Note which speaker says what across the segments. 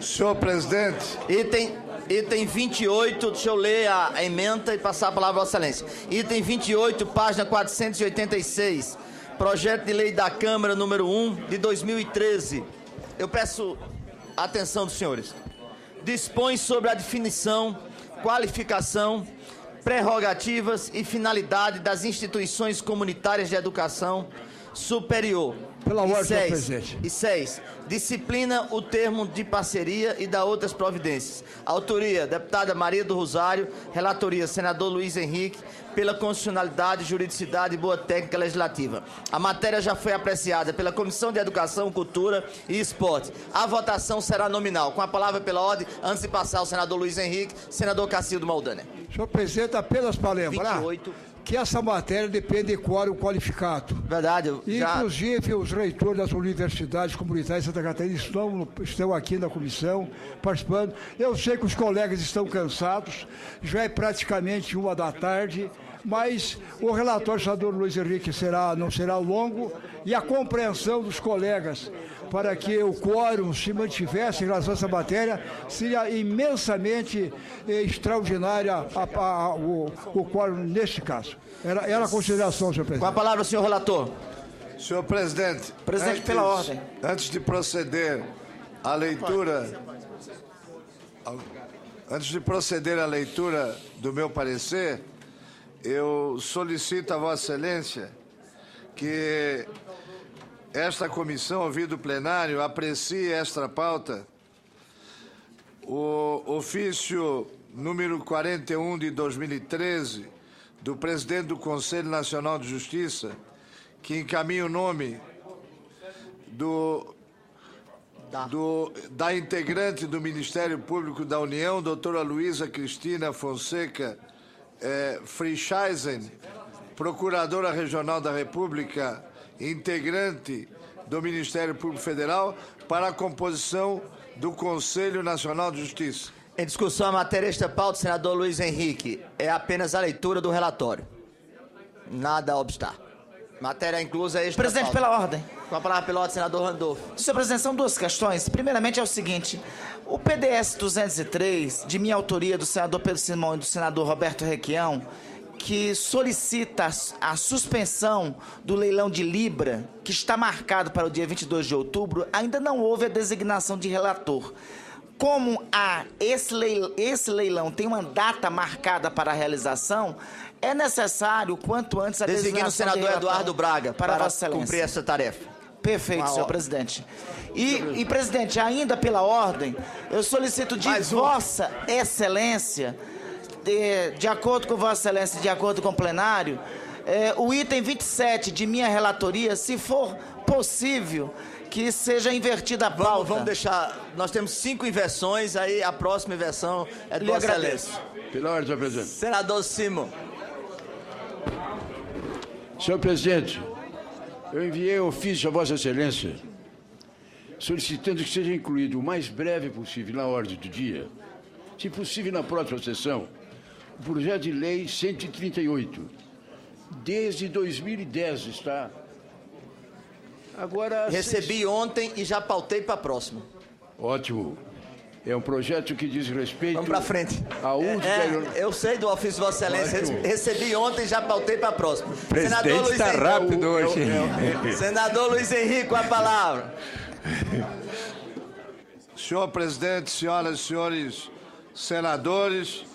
Speaker 1: Senhor presidente.
Speaker 2: Item 28, deixa eu ler a ementa e passar a palavra a Vossa Excelência. Item 28, página 486, projeto de lei da Câmara número 1 de 2013. Eu peço a atenção dos senhores. Dispõe sobre a definição, qualificação, prerrogativas e finalidade das instituições comunitárias de educação superior.
Speaker 3: Pela ordem, senhor presidente.
Speaker 2: E 6. Disciplina o termo de parceria e dá outras providências. Autoria, deputada Maria do Rosário. Relatoria, senador Luiz Henrique. Pela constitucionalidade, juridicidade e boa técnica legislativa. A matéria já foi apreciada pela Comissão de Educação, Cultura e Esporte. A votação será nominal. Com a palavra pela ordem, antes de passar ao senador Luiz Henrique, senador Cacildo Maldaner.
Speaker 3: Senhor presidente, apenas para lembrar
Speaker 2: 28.
Speaker 3: que essa matéria depende de quórum qualificado.
Speaker 2: Verdade.
Speaker 3: Inclusive, os reitores das universidades comunitárias de Santa Catarina estão aqui na comissão, participando. Eu sei que os colegas estão cansados, já é praticamente 1h, mas o relatório do senador Luiz Henrique não será longo e a compreensão dos colegas para que o quórum se mantivesse em relação a essa matéria seria imensamente extraordinária o quórum neste caso. Era a consideração, senhor presidente.
Speaker 2: Com a palavra, senhor relator.
Speaker 1: Senhor presidente.
Speaker 2: Presidente, pela ordem.
Speaker 1: Antes de proceder à leitura... Antes de proceder à leitura do meu parecer, eu solicito a Vossa Excelência que esta comissão, ouvido o plenário, aprecie esta pauta. O ofício número 41 de 2013, do presidente do Conselho Nacional de Justiça, que encaminha o nome da integrante do Ministério Público da União, doutora Luísa Cristina Fonseca Frischeisen, procuradora regional da República, integrante do Ministério Público Federal, para a composição do Conselho Nacional de Justiça.
Speaker 2: Em discussão a matéria esta pauta, senador Luiz Henrique. É apenas a leitura do relatório. Nada a obstar. Matéria inclusa esta
Speaker 4: Presidente,
Speaker 2: pauta.
Speaker 4: pela ordem.
Speaker 2: Com a palavra pela ordem, senador Randolfo.
Speaker 4: Senhor presidente, são duas questões. Primeiramente é o seguinte: o PDS 203, de minha autoria, do senador Pedro Simão e do senador Roberto Requião, que solicita a suspensão do leilão de Libra, que está marcado para o dia 22 de outubro, ainda não houve a designação de relator. Como esse leilão tem uma data marcada para a realização, é necessário, quanto antes, a
Speaker 2: designa o
Speaker 4: designação
Speaker 2: senador Eduardo Braga para
Speaker 4: Vossa Excelência
Speaker 2: cumprir essa tarefa.
Speaker 4: Perfeito, senhor presidente. E, presidente, ainda pela ordem, eu solicito de Vossa Excelência, de acordo com Vossa Excelência, de acordo com o plenário, o item 27 de minha relatoria, se for possível, que seja invertida a pauta.
Speaker 2: Vamos deixar. Nós temos 5 inversões, aí a próxima inversão é de Vossa Excelência.
Speaker 5: Pela ordem, senhor presidente.
Speaker 2: Senador Simão.
Speaker 5: Senhor presidente, eu enviei ofício a Vossa Excelência solicitando que seja incluído o mais breve possível na ordem do dia, se possível na próxima sessão, o projeto de lei 138. Desde 2010 está. Agora...
Speaker 2: Recebi ontem e já pautei para a próxima.
Speaker 5: Ótimo. É um projeto que diz respeito...
Speaker 2: Vamos para frente.
Speaker 5: A última...
Speaker 2: eu sei do ofício de Vossa Excelência.
Speaker 5: Ótimo.
Speaker 2: Recebi ontem e já pautei para a próxima.
Speaker 6: O presidente está rápido hoje.
Speaker 2: Senador Luiz Henrique, com a palavra.
Speaker 1: Senhor presidente, senhoras e senhores senadores,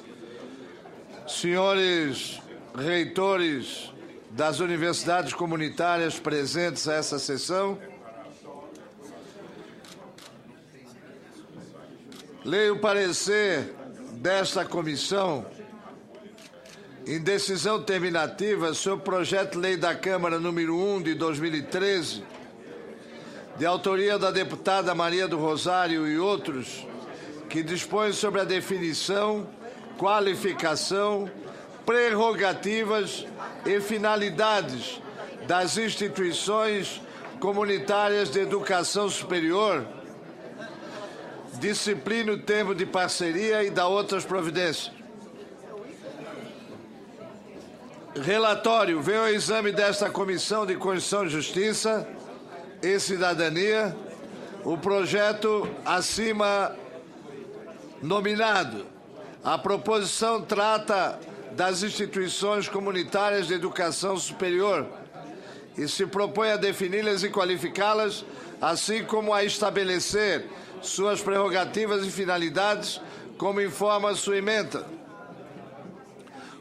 Speaker 1: senhores reitores das universidades comunitárias presentes a essa sessão, leio o parecer desta comissão em decisão terminativa sobre o projeto de lei da Câmara número 1 de 2013, de autoria da deputada Maria do Rosário e outros, que dispõe sobre a definição, qualificação, prerrogativas e finalidades das instituições comunitárias de educação superior, disciplina o termo de parceria e dá outras providências. Relatório. Veio ao exame desta Comissão de Constituição e Justiça e Cidadania o projeto acima Nominado. A proposição trata das instituições comunitárias de educação superior e se propõe a defini-las e qualificá-las, assim como a estabelecer suas prerrogativas e finalidades, como informa sua ementa.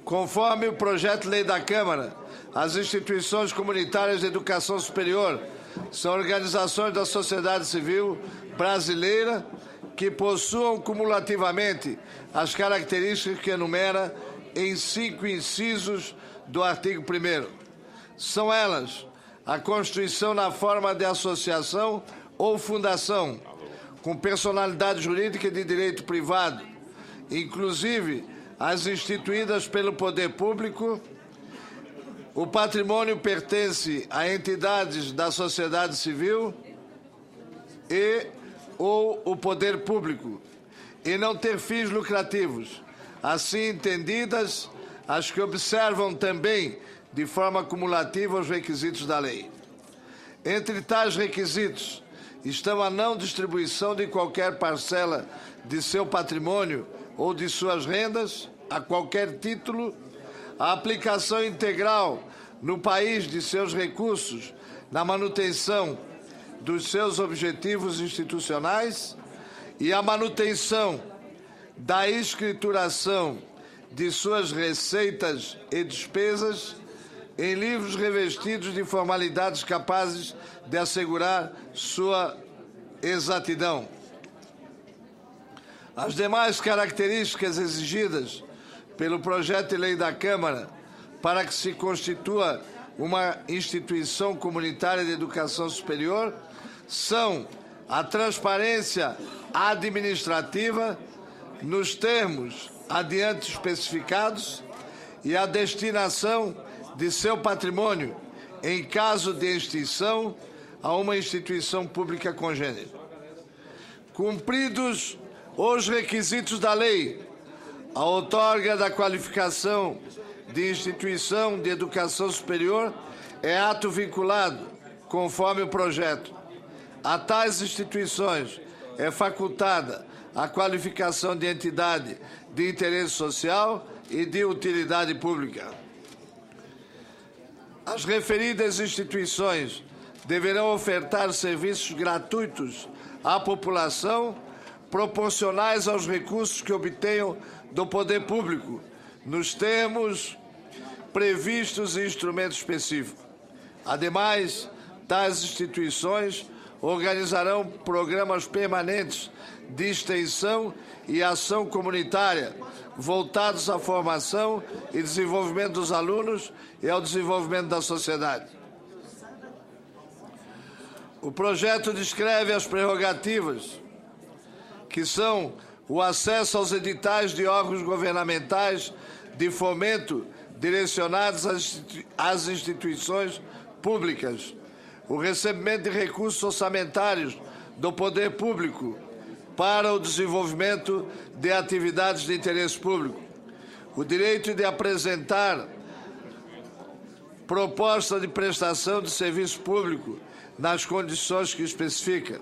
Speaker 1: Conforme o projeto de lei da Câmara, as instituições comunitárias de educação superior são organizações da sociedade civil brasileira que possuam cumulativamente as características que enumera em 5 incisos do artigo 1º. São elas a constituição na forma de associação ou fundação, com personalidade jurídica de direito privado, inclusive as instituídas pelo poder público. O patrimônio pertence a entidades da sociedade civil ou o poder público, e não ter fins lucrativos, assim entendidas as que observam também de forma cumulativa os requisitos da lei. Entre tais requisitos estão a não distribuição de qualquer parcela de seu patrimônio ou de suas rendas a qualquer título, a aplicação integral no país de seus recursos na manutenção dos seus objetivos institucionais e a manutenção da escrituração de suas receitas e despesas em livros revestidos de formalidades capazes de assegurar sua exatidão. As demais características exigidas pelo projeto de lei da Câmara para que se constitua uma instituição comunitária de educação superior são a transparência administrativa nos termos adiante especificados e a destinação de seu patrimônio em caso de extinção a uma instituição pública congênere. Cumpridos os requisitos da lei, a outorga da qualificação de instituição de educação superior é ato vinculado, conforme o projeto. A tais instituições é facultada a qualificação de entidade de interesse social e de utilidade pública. As referidas instituições deverão ofertar serviços gratuitos à população, proporcionais aos recursos que obtenham do poder público, nos termos previstos em instrumento específico. Ademais, tais instituições organizarão programas permanentes de extensão e ação comunitária voltados à formação e desenvolvimento dos alunos e ao desenvolvimento da sociedade. O projeto descreve as prerrogativas, que são o acesso aos editais de órgãos governamentais de fomento direcionados às instituições públicas, o recebimento de recursos orçamentários do poder público para o desenvolvimento de atividades de interesse público, o direito de apresentar proposta de prestação de serviço público nas condições que especifica,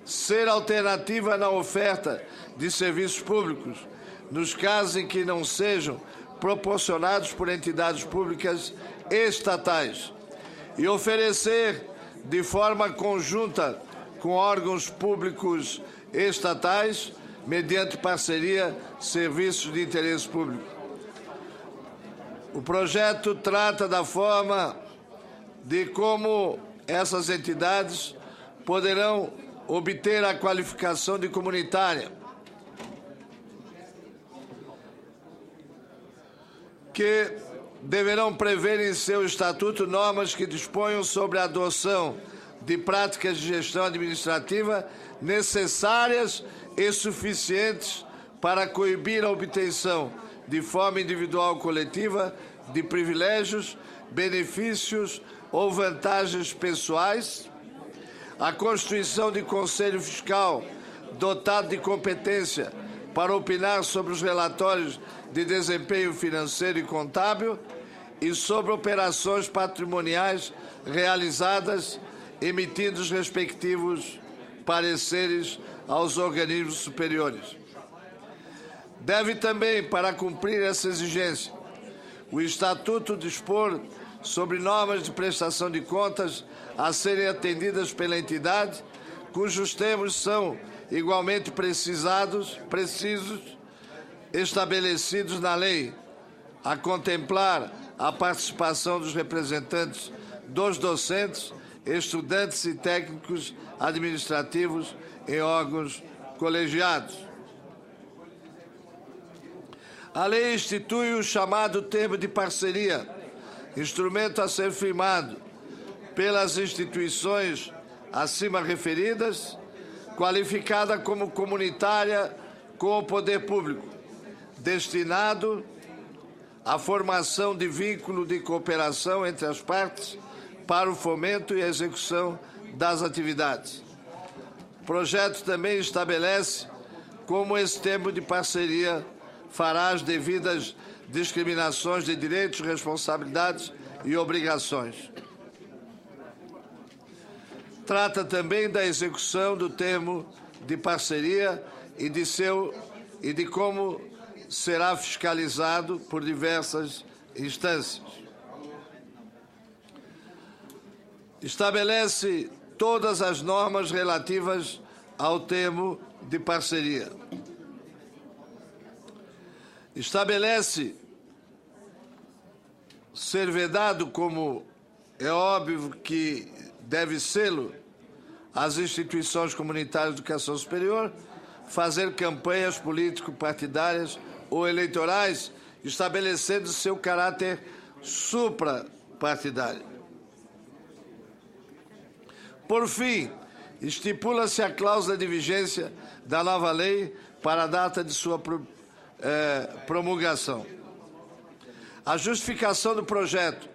Speaker 1: ser alternativa na oferta de serviços públicos, nos casos em que não sejam proporcionados por entidades públicas estatais, e oferecer de forma conjunta com órgãos públicos estatais, mediante parceria, serviços de interesse público. O projeto trata da forma de como essas entidades poderão obter a qualificação de comunitária, que deverão prever em seu estatuto normas que disponham sobre a adoção de práticas de gestão administrativa necessárias e suficientes para coibir a obtenção de forma individual ou coletiva de privilégios, benefícios ou vantagens pessoais, a constituição de conselho fiscal dotado de competência para opinar sobre os relatórios de desempenho financeiro e contábil e sobre operações patrimoniais realizadas, emitindo os respectivos pareceres aos organismos superiores. Deve também, para cumprir essa exigência, o Estatuto dispor sobre normas de prestação de contas a serem atendidas pela entidade, cujos termos são igualmente precisos, estabelecidos na lei, a contemplar a participação dos representantes dos docentes, estudantes e técnicos administrativos em órgãos colegiados. A lei institui o chamado termo de parceria, instrumento a ser firmado pelas instituições acima referidas, qualificada como comunitária com o poder público, destinado à formação de vínculo de cooperação entre as partes para o fomento e a execução das atividades. O projeto também estabelece como esse termo de parceria fará as devidas discriminações de direitos, responsabilidades e obrigações. Trata também da execução do termo de parceria e de como será fiscalizado por diversas instâncias. Estabelece todas as normas relativas ao termo de parceria. Estabelece ser vedado, como é óbvio que deve sê-lo, às instituições comunitárias de educação superior, fazer campanhas político-partidárias ou eleitorais, estabelecendo seu caráter suprapartidário. Por fim, estipula-se a cláusula de vigência da nova lei para a data de sua promulgação. A justificação do projeto,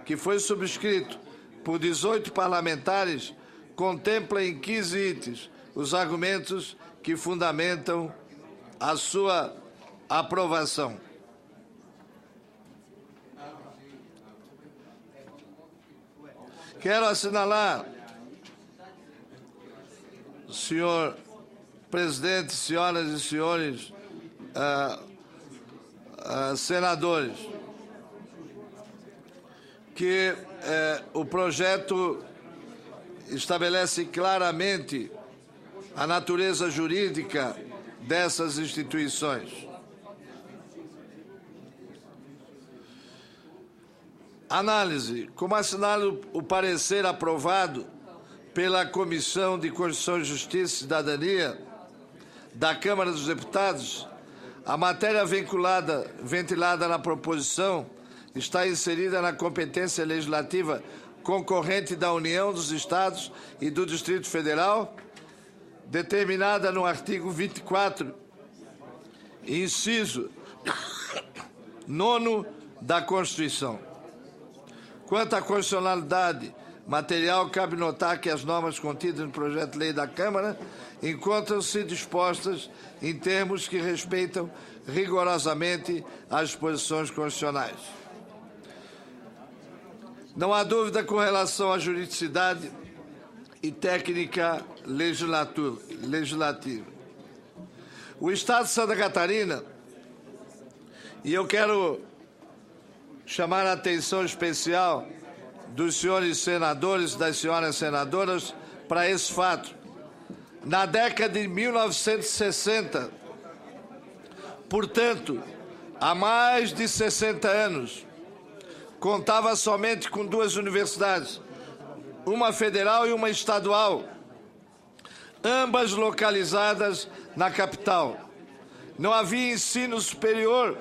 Speaker 1: que foi subscrito por 18 parlamentares, contempla em 15 itens os argumentos que fundamentam a sua aprovação. Quero assinalar, senhor presidente, senhoras e senhores senadores, que o projeto estabelece claramente a natureza jurídica dessas instituições. Análise. Como assinala o parecer aprovado pela Comissão de Constituição, Justiça e Cidadania da Câmara dos Deputados, a matéria ventilada na proposição está inserida na competência legislativa concorrente da União, dos Estados e do Distrito Federal, determinada no artigo 24, inciso 9 da Constituição. Quanto à constitucionalidade material, cabe notar que as normas contidas no projeto de lei da Câmara encontram-se dispostas em termos que respeitam rigorosamente as disposições constitucionais. Não há dúvida com relação à juridicidade e técnica legislativa. O Estado de Santa Catarina, e eu quero chamar a atenção especial dos senhores senadores e das senhoras senadoras para esse fato. Na década de 1960, portanto, há mais de 60 anos, contava somente com 2 universidades, uma federal e uma estadual, ambas localizadas na capital. Não havia ensino superior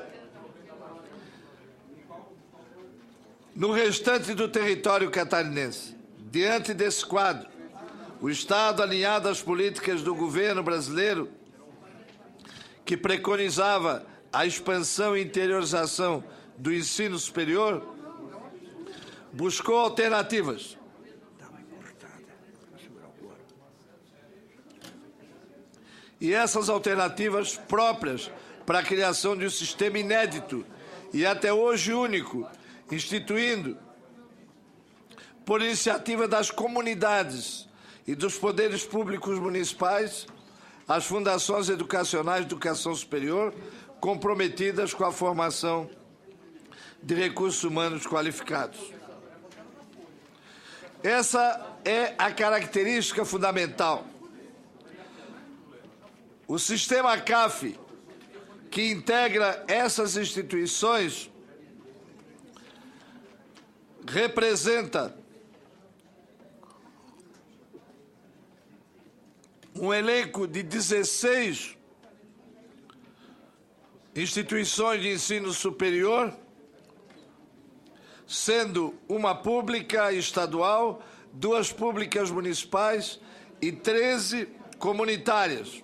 Speaker 1: no restante do território catarinense. Diante desse quadro, o Estado, alinhado às políticas do governo brasileiro, que preconizava a expansão e interiorização do ensino superior, buscou alternativas. E essas alternativas próprias para a criação de um sistema inédito e até hoje único, instituindo, por iniciativa das comunidades e dos poderes públicos municipais, as fundações educacionais de educação superior, comprometidas com a formação de recursos humanos qualificados. Essa é a característica fundamental. O sistema CAF, que integra essas instituições, representa um elenco de 16 instituições de ensino superior, sendo uma pública estadual, 2 públicas municipais e 13 comunitárias,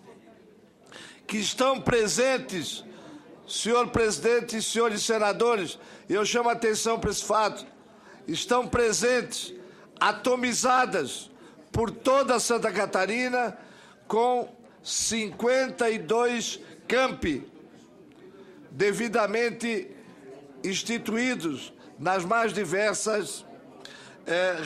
Speaker 1: que estão presentes, senhor presidente e senhores senadores, eu chamo a atenção para esse fato, estão presentes, atomizadas por toda Santa Catarina, com 52 campi devidamente instituídos nas mais diversas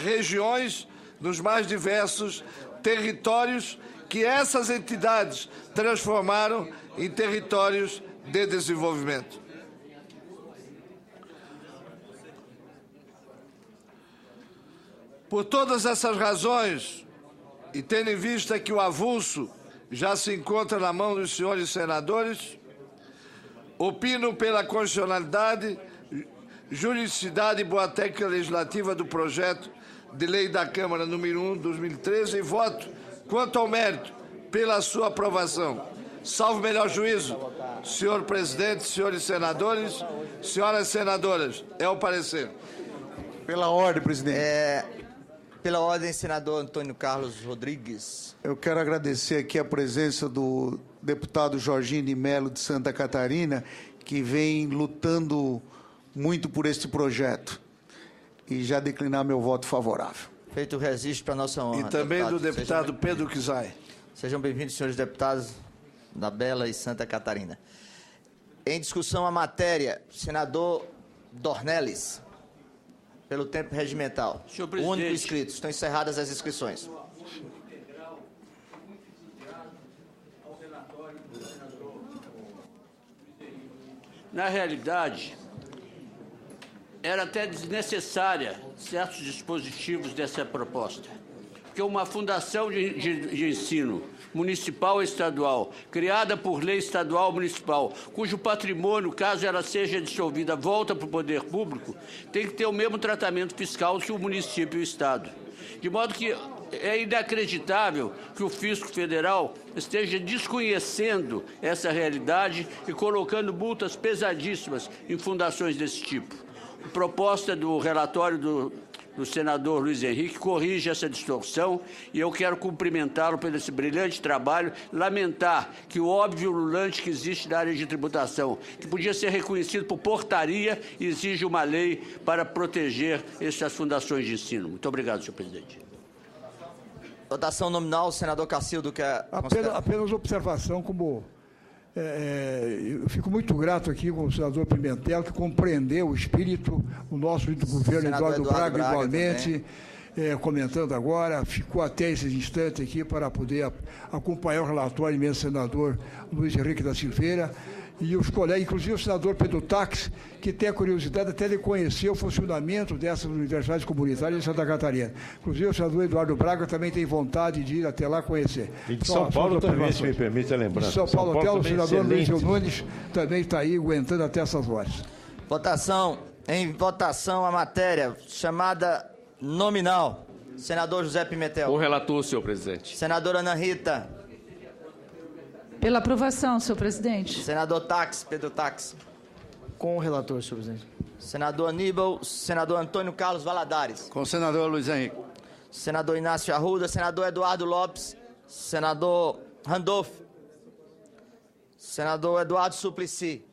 Speaker 1: regiões, nos mais diversos territórios que essas entidades transformaram em territórios de desenvolvimento. Por todas essas razões, e tendo em vista que o avulso já se encontra na mão dos senhores senadores, opino pela constitucionalidade, juridicidade e boa técnica legislativa do projeto de lei da Câmara número 1, 2013, e voto, quanto ao mérito, pela sua aprovação. Salvo melhor juízo, senhor presidente, senhores senadores, senhoras senadoras, é o parecer.
Speaker 6: Pela ordem, presidente.
Speaker 2: Pela ordem, senador Antônio Carlos Rodrigues.
Speaker 6: Eu quero agradecer aqui a presença do deputado Jorginho de Mello, de Santa Catarina, que vem lutando muito por este projeto. E já declinar meu voto favorável.
Speaker 2: Feito o registro para nossa honra.
Speaker 1: E também do deputado Pedro Kizai.
Speaker 2: Sejam bem-vindos, senhores deputados da Bela e Santa Catarina. Em discussão a matéria, senador Dornelles, pelo tempo regimental.
Speaker 7: Senhor
Speaker 2: O
Speaker 7: presidente.
Speaker 2: único inscrito. Estão encerradas as inscrições.
Speaker 7: Na realidade, era até desnecessária certos dispositivos dessa proposta, porque uma fundação de ensino municipal ou estadual, criada por lei estadual ou municipal, cujo patrimônio, caso ela seja dissolvida, volta para o poder público, tem que ter o mesmo tratamento fiscal que o município e o Estado. De modo que é inacreditável que o fisco federal esteja desconhecendo essa realidade e colocando multas pesadíssimas em fundações desse tipo. A proposta do relatório do senador Luiz Henrique corrige essa distorção e eu quero cumprimentá-lo por esse brilhante trabalho, lamentar que o óbvio ululante que existe na área de tributação, que podia ser reconhecido por portaria, exige uma lei para proteger essas fundações de ensino. Muito obrigado, senhor presidente.
Speaker 2: Votação nominal, o senador Cacildo quer
Speaker 3: Apenas observação, como eu fico muito grato aqui com o senador Pimentel, que compreendeu o espírito, o nosso governo Eduardo Braga igualmente, comentando agora, ficou até esse instante aqui para poder acompanhar o relatório do senador Luiz Henrique da Silveira, e os colegas, inclusive o senador Pedro Tax, que tem a curiosidade até de conhecer o funcionamento dessas universidades comunitárias em Santa Catarina. Inclusive o senador Eduardo Braga também tem vontade de ir até lá conhecer.
Speaker 8: E de São Paulo também, se me permite a lembrança.
Speaker 3: De São Paulo até o senador Luiz
Speaker 8: excelente.
Speaker 3: Nunes também está aí aguentando até essas horas.
Speaker 2: Em votação a matéria chamada nominal. Senador José Pimentel.
Speaker 9: O relator, senhor presidente.
Speaker 2: Senadora Ana Rita.
Speaker 10: Pela aprovação, senhor presidente.
Speaker 2: Senador Tax, Pedro Tax.
Speaker 11: Com o relator, senhor presidente.
Speaker 2: Senador Aníbal, senador Antônio Carlos Valadares.
Speaker 6: Com o senador Luiz Henrique.
Speaker 2: Senador Inácio Arruda, senador Eduardo Lopes, senador Randolph, senador Eduardo Suplicy.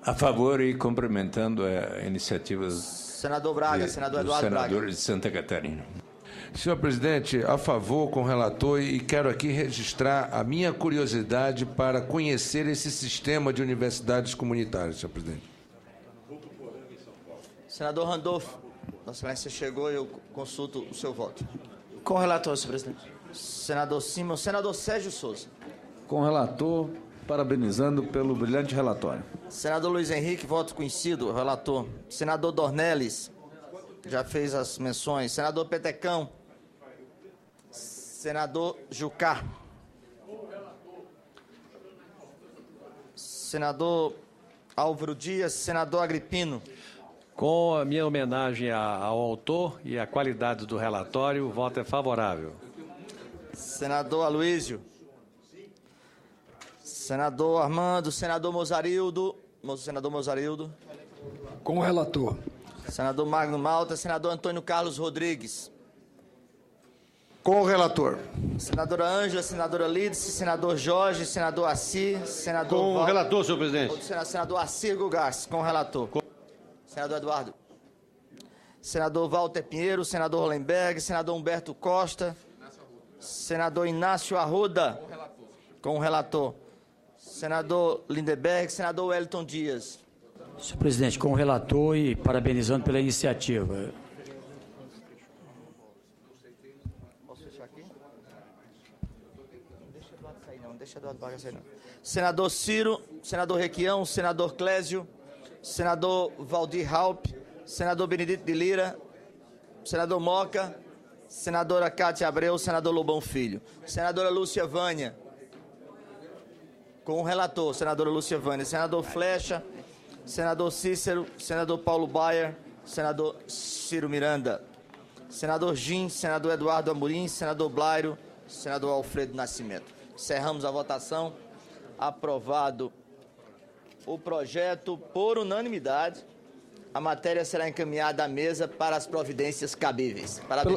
Speaker 12: A favor e cumprimentando a iniciativa
Speaker 2: Senador Braga, senador Eduardo Braga.
Speaker 12: senadores de Santa Catarina.
Speaker 13: Senhor presidente, a favor com o relator, e quero aqui registrar a minha curiosidade para conhecer esse sistema de universidades comunitárias, senhor presidente.
Speaker 2: Senador Randolph, Vossa Excelência chegou e eu consulto o seu voto.
Speaker 4: Com o relator, senhor presidente.
Speaker 2: Senador Simão, senador Sérgio Souza.
Speaker 11: Com o relator,
Speaker 9: parabenizando pelo brilhante relatório.
Speaker 2: Senador Luiz Henrique, voto conhecido, relator. Senador Dornelles, já fez as menções. Senador Petecão. Senador Jucá. Senador Álvaro Dias, senador Agripino.
Speaker 14: Com a minha homenagem ao autor e à qualidade do relatório, o voto é favorável.
Speaker 2: Senador Aloísio. Senador Armando, senador Mozarildo. Senador Mozarildo.
Speaker 3: Com o relator.
Speaker 2: Senador Magno Malta, senador Antônio Carlos Rodrigues.
Speaker 6: Com o relator.
Speaker 2: Senadora Ângela, senadora Lídice, senador Jorge, senador Assi, senador...
Speaker 8: Com o relator, senhor presidente.
Speaker 2: Senador Assir Gugas, com o relator. Senador Eduardo. Senador Walter Pinheiro, senador Hollenberg, senador Humberto Costa, senador Inácio Arruda, com o relator. Senador Lindeberg, senador Wellington Dias.
Speaker 15: Senhor presidente, com o relator e parabenizando pela iniciativa.
Speaker 2: Deixa Eduardo Vargas sair, não. Senador Ciro, senador Requião, senador Clésio, senador Valdir Raup, senador Benedito de Lira, senador Moca, senadora Cátia Abreu, senador Lobão Filho. Senadora Lúcia Vânia, com o relator, senadora Lúcia Vânia. Senador Flecha, senador Cícero, senador Paulo Baier, senador Ciro Miranda. Senador Gin, senador Eduardo Amorim, senador Blairo, senador Alfredo Nascimento. Encerramos a votação. Aprovado o projeto por unanimidade. A matéria será encaminhada à mesa para as providências cabíveis. Parabéns.